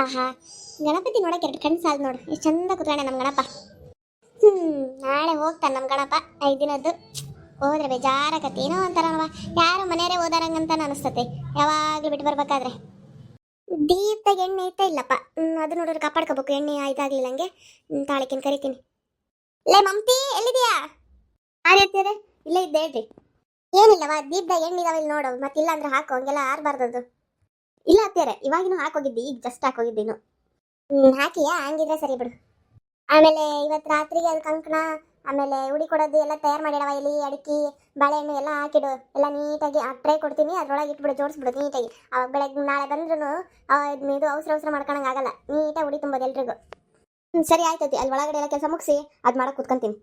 ಆಹಾ, ಗಣಪತಿ ನೋಡಕ್ಕೆ ಎರಡು ಕಣ್ಣು ಸಾಲ ನೋಡು, ಎಷ್ಟು ಚಂದ ಕೂತ್ಕೊಂಡೆ ನಮ್ಮ ಗಣಪ. ನಾಳೆ ಹೋಗ್ತಾನೆ ನಮ್ಮ ಗಣಪ 5 ದಿನದ್ದು. ಹೋದ್ರೆ ಬೇಜಾರಾಗತ್ತೆ, ಏನೋ ಒಂಥರನವ, ಯಾರು ಮನೆಯವರೇ ಓದಾರಂಗಂತ ಅನಿಸ್ತತೆ ಯಾವಾಗಲೂ ಬಿಟ್ಟು ಬರ್ಬೇಕಾದ್ರೆ. ದೀಪದಾಗ ಎಣ್ಣೆ ಐತಾ ಇಲ್ಲಪ್ಪ, ಅದು ನೋಡಿದ್ರೆ ಕಾಪಾಡ್ಕೋಬೇಕು, ಎಣ್ಣೆ ಆಯ್ತಾಗ್ಲಿಲ್ಲ ಹಂಗೆ. ತಾಳಿಕಿನ ಕರಿತೀನಿ. ಲೇ ಮಮ್ತಿ, ಎಲ್ಲಿದೆಯಾ? ಆರ್ಯತ್ತೀರ ಇಲ್ಲೇ ಇದ್ದೆ, ಹೇಳ್ರಿ. ಏನಿಲ್ಲವಾ, ದೀಪದಾಗ ಎಣ್ಣೆ ಇದಾವೆ ಇಲ್ಲಿ ನೋಡು, ಮತ್ತಿಲ್ಲ ಅಂದ್ರೆ ಹಾಕು, ಹಂಗೆಲ್ಲ ಆರ್ಬಾರ್ದದು. ಇಲ್ಲ ಅತ್ತೀರ, ಇವಾಗಿನೂ ಹಾಕೋಗಿದ್ದಿ, ಈಗ ಜಸ್ಟ್ ಹಾಕೋಗಿದ್ದೀನು. ಹಾಕಿಯಾ? ಹಂಗಿದ್ರೆ ಸರಿ ಬಿಡು. ಆಮೇಲೆ ಇವತ್ತು ರಾತ್ರಿಗೆ ಅದು ಕಂಕಣ, ಆಮೇಲೆ ಉಡಿ ಕೊಡೋದು ಎಲ್ಲ ತಯಾರು ಮಾಡಿಡವ. ಎಲೆ ಅಡಿಕೆ ಬಾಳೆಹಣ್ಣು ಎಲ್ಲ ಹಾಕಿಡು, ಎಲ್ಲ ನೀಟಾಗಿ ಟ್ರೈ ಕೊಡ್ತೀನಿ, ಅದ್ರೊಳಗೆ ಇಟ್ಬಿಡು, ಜೋಡಿಸ್ಬಿಡು ನೀಟಾಗಿ. ಅವಾಗ ಬೆಳಗ್ಗೆ ನಾಳೆ ಬಂದ್ರೂ ಇದು ಅವಸರ ಮಾಡ್ಕೊಳಂಗೆ ಆಗಲ್ಲ, ನೀಟಾಗಿ ಉಡಿ ತುಂಬೋದು ಎಲ್ರಿಗೂ. ಸರಿ ಆಯ್ತೈತಿ, ಅಲ್ಲಿ ಒಳಗಡೆ ಎಲ್ಲ ಕೆಲಸ ಮುಗಿಸಿ ಅದು ಮಾಡಕ್ಕೆ ಕುತ್ಕೊಂತೀನಿ.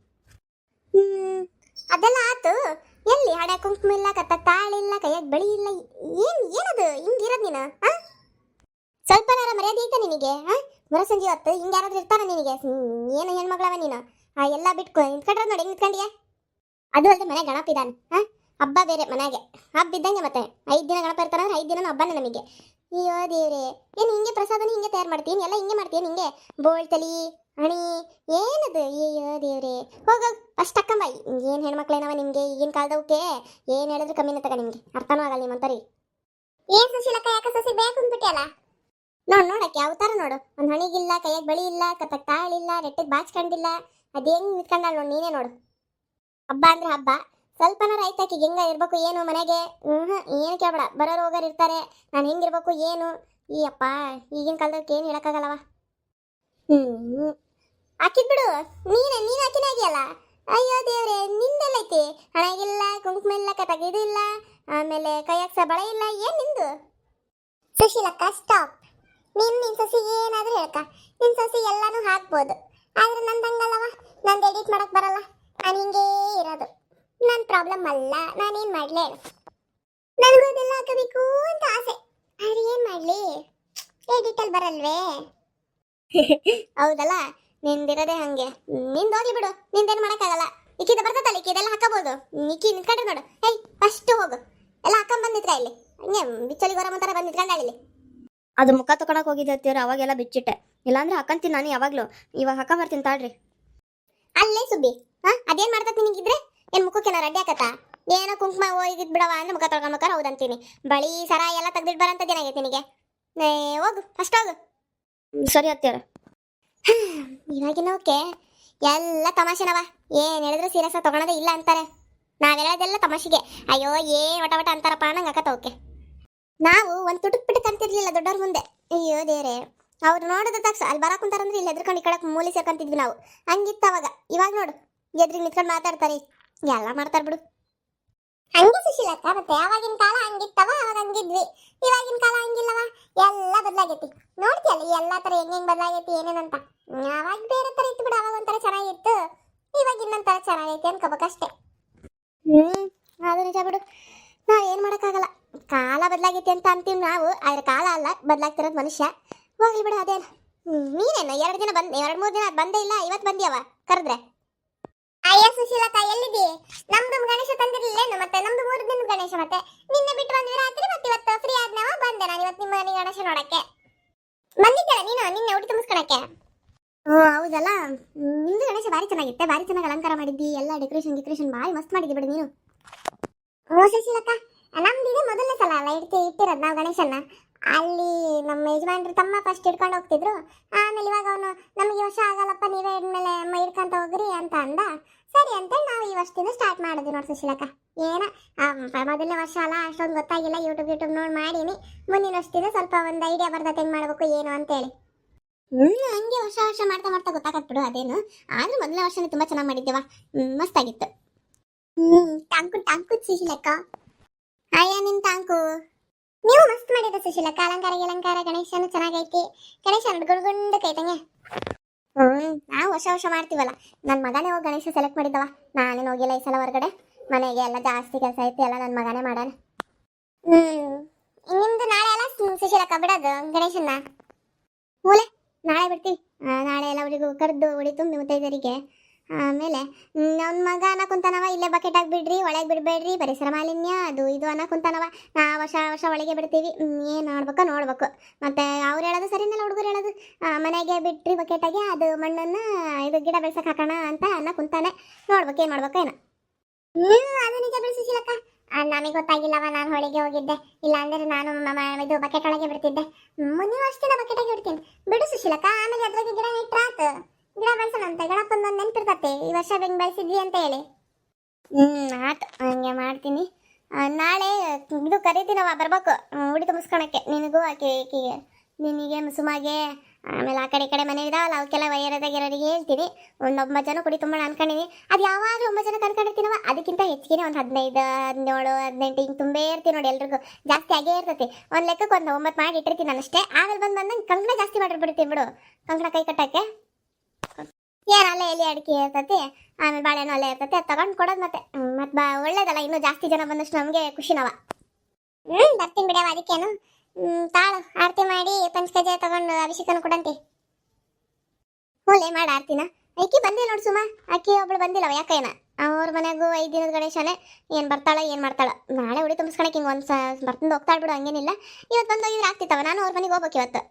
ಅದೆಲ್ಲ ಆತು. ಎಲ್ಲಿ ಹಣೆ ಕುಂಕುಮ ಇಲ್ಲ, ಕತ್ತ ತಾಳಿಲ್ಲ, ಕೈಯಾಗ ಬಳಿ ಇಲ್ಲ, ಏನದು ಹಿಂಗಿರೋದು ನೀನು? ಸ್ವಲ್ಪ ಮರ್ಯಾದೆ ಐತೆ ನಿನಗೆ? ಮುರಸಂಜಿ ಹೊತ್ತು ಹಿಂಗೆ ಯಾರಾದ್ರೂ ಇರ್ತಾರ ನಿನಗೆ? ಏನು ಹೆಣ್ಮಗಳವ ನೀನು? ಎಲ್ಲ ಬಿಟ್ಕೊ ನಿಂತ್ಕೊಂಡ್ರೆ ನೋಡಿ, ಹೆಂಗ್ ನಿಂತ್ಕೊಂಡಿಯಾ? ಅದು ಅಲ್ಲದೆ ಮನೆ ಗಣಪ ಇದ್ದಾನೆ, ಹಬ್ಬ ಬೇರೆ ಮನೆಗೆ, ಹಬ್ಬ ಇದ್ದಂಗೆ. ಮತ್ತೆ 5 ದಿನ ಗಣಪ ಇರ್ತಾರಂದ್ರೆ 5 ದಿನ ಹಬ್ಬನೇ ನಮಗೆ. ಅಯ್ಯೋ ದೇವ್ರೆ, ಏನು ಹಿಂಗೆ ಪ್ರಸಾದನ ಹಿಂಗೆ ತಯಾರು ಮಾಡ್ತೀನಿ, ಎಲ್ಲ ಹಿಂಗೆ ಮಾಡ್ತೀನಿ, ಹಿಂಗೆ ಬೋಳ್ತಲಿ ಹಣಿ ಏನದು? ಅಯ್ಯೋ ದೇವ್ರೆ, ಹೋಗ ಫಸ್ಟ್ ಅಕ್ಕಂಬಾಯಿ. ಏನು ಹೆಣ್ಮಕ್ಳೇನವ ನಿಮಗೆ ಈಗಿನ ಕಾಲದವಕ್ಕೆ? ಏನು ಹೇಳಿದ್ರು ಕಮ್ಮಿನ ತಗ, ನಿಮಗೆ ಅರ್ಥನೂ ಆಗಲ್ಲ ನಿಮ್ಮಂತರಿ. ಏನ್ ಸುಶೀಲಕ್ಕ, ಯಾಕೆ ಸೊಸಿ ಬೇಕು ಅಂದ್ಬಿಟ್ಟಿಯಲ್ಲ? ನೋಡಕ್ಕೆ ಯಾವ ತರ ನೋಡು, ಒಂದು ಹಣಿಗಿಲ್ಲ, ಕೈಯಾಗ ಬಳಿ ಇಲ್ಲ, ಕತ್ತಕ್ಕೆ ತಾಳಿಲ್ಲ, ನೆಟ್ಟಿಗೆ ಬಾಚ್ಕೊಂಡಿಲ್ಲ, ಅದೇನು ನಿಂತ್ಕೊಂಡಾಳ ನೋಡು, ನೀನೇ ನೋಡು. ಹಬ್ಬ ಅಂದ್ರೆ ಹಬ್ಬ, ಸ್ವಲ್ಪನ ರೈತಾಕಿ ಹೆಂಗ ಇರ್ಬೇಕು ಏನು ಮನೆಗೆ? ಏನು ಕೇಳಬೇಡ, ಬರೋರು ಹೋಗೋರು ಇರ್ತಾರೆ, ನಾನು ಹೆಂಗಿರ್ಬೇಕು ಏನು? ಈ ಅಪ್ಪ ಈಗಿನ ಕಾಲದಕ್ಕೆ ಏನು ಹೇಳಕ್ಕಾಗಲ್ಲವ. ಹಾಕಿದ್ಬಿಡು, ನೀನು ಹಾಕಿನ ಆಗಿಯಲ್ಲ. ಅಯ್ಯೋ ದೇವ್ರೆ, ನಿಂದೆಲ್ಲೈತಿ? ಹಣಗಿಲ್ಲ, ಕುಂಕುಮ ಇಲ್ಲ, ಕತ್ತಗೆ ಇದು ಇಲ್ಲ, ಆಮೇಲೆ ಕೈಯಾಗ ಬಳೆ ಇಲ್ಲ, ಏನು ನಿಂದು? ಸುಶೀಲಕ್ಕ ಸ್ಟಾಪ್. ನಿನ್ ಸೊಸಿ ಏನಾದ್ರೂ ಹೇಳ್ಕ, ನಿನ್ ಸೊಸಿ ಎಲ್ಲಾನು ಹಾಕ್ಬೋದು, ಆದ್ರೆ ನಂದಂಗಲ್ಲವ, ನಂದು ಎಡಿಟ್ ಮಾಡಕ್ ಬರಲ್ಲ, ನಾನು ಹಿಂಗೇ ಇರೋದು. ನನ್ನ ಪ್ರಾಬ್ಲಮ್ ಅಲ್ಲ, ನಾನೇನ್ ಮಾಡ್ಲಿ? ನನಗೂ ಅದೆಲ್ಲ ಹಾಕಬೇಕು ಅಂತ ಆಸೆ, ಆದ್ರೆ ಏನ್ ಮಾಡ್ಲಿ, ಎಡಿಟಲ್ಲಿ ಬರಲ್ವೇ? ಹೌದಲ್ಲ, ನಿಂದಿರೋದೇ ಹಂಗೆ. ನಿಂದು ಹೋಗ್ಲಿ ಬಿಡು, ನಿಂದೇನು ಮಾಡಕ್ಕಾಗಲ್ಲ. ಇಕ್ಕಿದ ಬರ್ತದಲ್ಲ, ಇಕ್ಕಿದೆಲ್ಲ ಹಾಕಬಹುದು. ಇಕ್ಕಿ ನಿಂತ್ಕೊಂಡ್ರೆ ನೋಡು, ಹೇ ಫಸ್ಟ್ ಹೋಗು, ಎಲ್ಲ ಹಾಕೊಂಡ್ ಬಂದಿದ್ರ ಇಲ್ಲಿ, ಹಂಗೆ ಬಿಚ್ಚಲಿ ಗೊರ ಮುಂತಾರ ಬಂದು ನಿಂತ್ಕೊಂಡ ಇಲ್ಲಿ. ಅದು ಮುಖ ತಕೊಳಕ್ ಹೋಗಿದ್ದೆ ಅತ್ತಿಯವ್ರ, ಅವಾಗೆಲ್ಲ ಬಿಚ್ಚಿಟ್ಟೆ, ಇಲ್ಲಾಂದ್ರೆ ಹಾಕಂತೀನಿ ನಾನು ಯಾವಾಗ್ಲೂ. ಇವಾಗ ಹಾಕ ಬರ್ತೀನಿ ತಾಳ್ರಿ. ಅಲ್ಲೇ ಸುಬ್ಬಿ, ಅದೇನ್ ಮಾಡ್ತತಿ ನಿನಗಿದ್ರೆ? ಏನ್ ಮುಖಕ್ಕೆ ರಡ್ಡಿ ಹಾಕತ್ತ? ಏನೋ ಕುಂಕುಮ ಹೋಗಿದ್ ಬಿಡವ ಅಂದ್ರೆ ಮುಖ ತೊಳ್ಕೊಂಡ್ಬೇಕಾರ ಹೌದಂತೀನಿ. ಬಳಿ ಸರ ಎಲ್ಲ ತೆಗ್ದಿಟ್ ಬರಂತದ್ದು ಏನಾಗೈತೆ ನಿನಗೆ? ಹೋಗು ಫಸ್ಟ್ ಹೋಗು. ಸರಿ ಅತ್ತಿಯವ್ರ. ಇವಾಗಿನೋಕೆ ಎಲ್ಲ ತಮಾಷೆನವ, ಏನ್ ಹೇಳಿದ್ರು ಸೀರಿಯಸ್ ತಗೊಳೋದೇ ಇಲ್ಲ ಅಂತಾರೆ. ನಾವ್ ಹೇಳೋದೆಲ್ಲ ತಮಾಷೆಗೆ. ಅಯ್ಯೋ ವಟ ವಟ ಅಂತಾರಪ್ಪ ಅನ್ನಂಗೆ ಆಕತ್ತವಕ್ಕೆ. ನಾವು ಒಂದು ತುಟುಕ್ ಪಿಟಕ್ ಅಂತಿರ್ಲಿಲ್ಲ ದೊಡ್ಡವ್ರ ಮುಂದೆ. ಅಯ್ಯೋ ದೇವ್ರೆ, ಅವ್ರು ನೋಡಿದ ತಕ್ಷಣ ಅಲ್ಲಿ ಬರಾಕ್ ಕುಂತಾರಂದ್ರೆ ಇಲ್ಲಿ ಎದ್ರಕೊಂಡು ಈ ಕಡೆ ಮೂಲೆ ಸೇರ್ಕೊಂತಿದ್ವಿ ನಾವು. ಹಂಗಿತ್ತು ಅವಾಗ. ಇವಾಗ ನೋಡು, ಎದ್ರಿಗೆ ನಿಂತ್ಕೊಂಡು ಮಾತಾಡ್ತಾರೆ, ಎಲ್ಲ ಮಾಡ್ತಾರ ಬಿಡು. ಹಂಗೆ ಸುಶೀಲಕ್ಕ, ಮತ್ತೆ ಆವಾಗಿನ ಕಾಲ ಹಂಗಿತ್ತವ, ಅವಾಗ ಹಂಗಿದ್ವಿ. ಇವಾಗಿನ ಕಾಲ ಹಂಗಿಲ್ಲವ, ಎಲ್ಲ ಬದಲಾಗೈತಿ. ನೋಡ್ತೀಯಲ್ಲ ಎಲ್ಲ ತರ ಹೆಂಗ್ ಬದಲಾಗೈತಿ ಏನೇನಂತ. ಅವಾಗ ಬೇರೆ ತರ ಇತ್ತು ಬಿಡು, ಅವಾಗ ಒಂಥರ ಚೆನ್ನಾಗಿತ್ತು, ಇವಾಗ ಇನ್ನೊಂಥರ ಚೆನ್ನಾಗೈತಿ ಅನ್ಕೋಬೇಕಷ್ಟೇ. ಅದು ನಿಜ ಬಿಡು, ನಾವ್ ಏನ್ ಮಾಡಕ್ಕಾಗಲ್ಲ. ಕಾಲ ಬದಲಾಗೈತಿ ಅಂತ ಅಂತೀವಿ ನಾವು, ಆದ್ರೆ ಕಾಲ ಅಲ್ಲ ಬದಲಾಗ್ತಿರೋದು ಮನುಷ್ಯ. ಹೋಗ್ಲಿ ಬಿಡು ಅದೇನು. ನೀನೇನು 2 ದಿನ 2-3 ದಿನ ಬಂದೇ ಇಲ್ಲ, ಇವತ್ತು ಬಂದಿಯವ ಕರೆದ್ರೆ? ಅಯ್ಯ ಸುಶೀಲಕ್ಕ, ಎಲ್ಲಿದಿ? ನಮ್ದು ಗಣೇಶ ತಂದಿರ್ಲಿಲ್ಲೇನು? ಮತ್ತೆ ನಮ್ದು 3 ದಿನದ ಗಣೇಶ, ಮತ್ತೆ ನಿನ್ನೆ ಬಿಟ್ಟು ಬಂದ್ವಿ ರಾತ್ರಿ, ಮತ್ತೆ ಇವತ್ತು ಫ್ರೀ ಆದ್ನವ ಬಂದೆ ನಾನು ಇವತ್ತು ನಿಮ್ಮ ಮನೆ ಗಣೇಶ ನೋಡಕ್ಕೆ. ಬಂದಿದ್ದಲ್ಲ ನೀನು ನಿನ್ನೆ ಊಟ ತುಂಬಿಸ್ಕೊಳಕ್ಕೆ? ಹೌದಲ್ಲ. ನಿಮ್ದು ಗಣೇಶ ಭಾರಿ ಚೆನ್ನಾಗಿತ್ತೆ, ಭಾರಿ ಚೆನ್ನಾಗಿ ಅಲಂಕಾರ ಮಾಡಿದ್ದಿ, ಎಲ್ಲ ಡೆಕೋರೇಷನ್ ಭಾರಿ ಮಸ್ತ್ ಮಾಡಿದ್ದಿ ಬಿಡು ನೀನು. ಸುಶೀಲಕ್ಕ, ನಮ್ದಿದೆ ಮೊದಲನೇ ಸಲ ಅಲ್ಲ ಇಟ್ಟಿರೋದು ನಾವು ಗಣೇಶನ್ನ. ಅಲ್ಲಿ ನಮ್ಮ ಯಜಮಾನ್ರು ತಮ್ಮ ಫಸ್ಟ್ ಇಟ್ಕೊಂಡು ಹೋಗ್ತಿದ್ರು, ಆಮೇಲೆ ಇವಾಗ ಅವನು ನಮಗೆ ವರ್ಷ ಆಗಲ್ಲಪ್ಪ, ನೀವೇ ಇದ್ಮೇಲೆ ಇಡ್ಕೊಂತ ಹೋಗ್ರಿ ಅಂತ ಅಂದ. ಸರಿ ಅಂತೇಳಿ ನಾವು ಈ ವರ್ಷದಿಂದ ಸ್ಟಾರ್ಟ್ ಮಾಡಿದ್ವಿ ನೋಡಿ ಸುಶೀಲಕ್ಕ. ಏನ ಮೊದಲನೇ ವರ್ಷ ಅಲ್ಲ, ಅಷ್ಟೊಂದು ಗೊತ್ತಾಗಿಲ್ಲ, ಯೂಟ್ಯೂಬ್ ನೋಡಿ ಮಾಡೀನಿ. ಮುಂದಿನ ವರ್ಷದಿಂದ ಸ್ವಲ್ಪ ಒಂದು ಐಡಿಯಾ ಬರ್ತದೆ ಹೆಂಗ್ ಮಾಡ್ಬೇಕು ಏನು ಅಂತೇಳಿ. ಹಂಗೆ ವರ್ಷ ಮಾಡ್ತಾ ಗೊತ್ತಾಗತ್ಬಿಡು ಅದೇನು. ಆದ್ರೂ ಮೊದಲನೇ ವರ್ಷನೇ ತುಂಬಾ ಚೆನ್ನಾಗಿ ಮಾಡಿದ್ದೇವ, ಮಸ್ತಾಗಿತ್ತು. ಟ್ಯಾಂಕು ಸುಶೀಲಕ್ಕ. ಅಯ್ಯ ನಿನ್ ಟ್ಯಾಂಕು ನೀವು ಮಸ್ತ್ ಮಾಡಿದ ಸುಶೀಲಕ್ಕ, ಅಲಂಕಾರ ಗಣೇಶನು ಚೆನ್ನಾಗೈತಿ. ಗಣೇಶ ಗುಂಡು ಕೈತಂಗೆ. ನಾವು ವರ್ಷ ಮಾಡ್ತೀವಲ್ಲ. ನನ್ನ ಮಗನೇ ಹೋಗಿ ಗಣೇಶ ಸೆಲೆಕ್ಟ್ ಮಾಡಿದ್ದವ, ನಾನೇನು ಹೋಗಿಲ್ಲ ಈ ಸಲ ಹೊರಗಡೆ. ಮನೆಗೆ ಎಲ್ಲ ಜಾಸ್ತಿ ಕೆಲಸ ಐತಿ, ಎಲ್ಲ ನನ್ನ ಮಗನೇ ಮಾಡಾನ. ನಿಮ್ದು ನಾಳೆ ಎಲ್ಲ ಸುಶೀಲಕ್ಕ ಬಿಡೋದು ಗಣೇಶನ್ನ? ಮೂಲೆ ನಾಳೆ ಬಿಡ್ತೀವಿ. ನಾಳೆ ಎಲ್ಲ ಅವರಿಗೂ ಕರೆದು ಉಡಿ ತುಂಬಿ 35ರಿಗೆ ಆಮೇಲೆ ನನ್ನ ಮಗ ಅನ್ನ ಕುಂತಾನವ ಇಲ್ಲೇ ಬಕೆಟ್ ಆಗಿ ಬಿಡ್ರಿ ಒಳಗೆ ಬಿಡಬೇಡ್ರಿ ಪರಿಸರ ಮಾಲಿನ್ಯ ಅದು ಇದು ಅನ್ನ ಕುಂತಾನವ. ನಾ ವರ್ಷ ವರ್ಷ ಒಳಗೆ ಬಿಡ್ತೀವಿ. ಏನು ಮಾಡ್ಬೇಕು ನೋಡ್ಬೇಕು. ಮತ್ತೆ ಅವ್ರು ಹೇಳೋದು ಸರಿನಲ್ಲ, ಹುಡುಗರು ಹೇಳೋದು ಮನೆಗೆ ಬಿಟ್ರಿ ಬಕೆಟಾಗೆ ಅದು ಮಣ್ಣನ್ನು ಇದು ಗಿಡ ಬೆಳ್ಸಕ್ಕೆ ಹಾಕೋಣ ಅಂತ ಅನ್ನ ಕುಂತಾನೆ. ನೋಡ್ಬೇಕು ಏನು ಮಾಡ್ಬೇಕು ಏನೋ. ಅದು ನಿಜ ಬಿಡು ಸುಶೀಲಕ್ಕ. ನಮಗೆ ಗೊತ್ತಾಗಿಲ್ಲವ, ನಾನು ಹೊಳಿಗೆ ಹೋಗಿದ್ದೆ. ಇಲ್ಲ ಅಂದ್ರೆ ನಾನು ಇದು ಬಕೆಟ್ ಒಳಗೆ ಬಿಡ್ತಿದ್ದೆ. ಮುಂದಿನ ವರ್ಷದಿಂದ ಬಕೆಟ್ ಆಗಿ ಬಿಡ್ತೀನಿ ಬಿಡು ಸುಶೀಲಕ್ಕ. ಆಮೇಲೆ ಅದ್ರಾಗೆ ಗಿಡ ಇಟ್ರಾತು, ಗಿಡ ಬೆಳ್ಸೋಣಂತೆ. ಗಣಪನ ಒಂದು ನೆನಪಿರ್ತತೆ ಈ ವರ್ಷ ಬೆಂಗ್ ಬೆಳೆಸಿದ್ವಿ ಅಂತ ಹೇಳಿ. ಆಯ್ತು, ಹಂಗೆ ಮಾಡ್ತೀನಿ. ನಾಳೆ ಇದು ಕರಿತೀನವ, ಬರ್ಬೇಕು ಉಡಿ ತುಂಬಿಸ್ಕೊಳಕ್ಕೆ. ನಿನಗೂ ಆಕೆಗೆ ನಿನಗೆ ಸುಮಗೆ ಆಮೇಲೆ ಆ ಕಡೆ ಈ ಕಡೆ ಮನೆ ಇದಾವಲ್ಲ ಅವಕ್ಕೆಲ್ಲ ವೈರದಾಗಿರೋರಿಗೆ ಹೇಳ್ತೀನಿ. ಒಂದು 9 ಜನ ಕುಡಿ ತುಂಬೋಣ ಅನ್ಕೊಂಡಿನಿ. ಅದು ಯಾವಾಗ 9 ಜನ ಅನ್ಕೊಂಡಿರ್ತೀನವ, ಅದಕ್ಕಿಂತ ಹೆಚ್ಚಿಗೆ ಒಂದು 15, 17, 18 ಹಿಂಗೆ ತುಂಬೇ ಇರ್ತೀನಿ ನೋಡಿ. ಎಲ್ರಿಗೂ ಜಾಸ್ತಿ ಆಗೇ ಇರ್ತೈತಿ. ಒಂದು ಲೆಕ್ಕಕ್ಕೆ ಒಂದು 9 ಮಾಡಿ ಇಟ್ಟಿರ್ತೀನಿ ನಾನು ಅಷ್ಟೇ. ಆಮೇಲೆ ಬಂದಂಗೆ ಕಂಕಣ ಜಾಸ್ತಿ ಮಾಡಿಬಿಡ್ತೀನಿ ಬಿಡು. ಕಂಕಣ ಕೈ ಕಟ್ಟಕ್ಕೆ ಏನು ಅಲ್ಲೇ ಎಲೆ ಅಡಿಕೆ ಇರ್ತೈತಿ, ಆಮೇಲೆ ಬಾಳೆಹಣ್ಣು ಅಲ್ಲೇ ಇರ್ತೈತಿ. ಅದು ತಗೊಂಡು ಕೊಡೋದು ಮತ್ತೆ ಒಳ್ಳೇದಲ್ಲ. ಇನ್ನೂ ಜಾಸ್ತಿ ಜನ ಬಂದಷ್ಟು ನಮಗೆ ಖುಷಿನವ. ಬರ್ತೀನಿ ಬಿಡವ. ಅದಕ್ಕೇನು ತಾಳು ಆರತಿ ಮಾಡಿ ಪಂಚಕಜ್ಜಾಯ ತಗೊಂಡು ಅಭಿಷೇಕನ ಕೊಡಂತಿ. ಹೂಲೆ ಮಾಡಿ ಆರ್ತಿನ. ಅಕ್ಕಿ ಬಂದಿಲ್ಲ ನೋಡು ಸುಮಾ. ಅಕ್ಕಿ ಒಬ್ಳು ಬಂದಿಲ್ಲವ ಯಾಕೇನ. ಅವ್ರ ಮನೆಗೂ 5 ದಿನದ ಗಣೇಶನೇ. ಏನು ಬರ್ತಾಳ ಏನು ಮಾಡ್ತಾಳ. ನಾಳೆ ಉಡಿ ತುಂಬಿಸ್ಕೊಳಕ್ಕೆ ಹಿಂಗೆ ಒಂದು ಬರ್ತಂದು ಹೋಗ್ತಾಳೆ ಬಿಡು, ಹಂಗೇನಿಲ್ಲ. ಇವತ್ತು ಬಂದು ಹೋಗಿದ್ರೆ ಆಗ್ತಿತ್ತವ. ನಾನು ಅವ್ರ ಮನೆಗೆ ಹೋಗ್ಬೇಕು ಇವತ್ತು.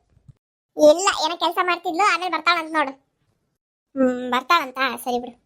ಇಲ್ಲ ಏನೋ ಕೆಲಸ ಮಾಡ್ತಿದ್ಲು, ಆಮೇಲೆ ಬರ್ತಾಳಂತ ನೋಡು. ಬರ್ತಾಳಂತ, ಸರಿ ಬಿಡು.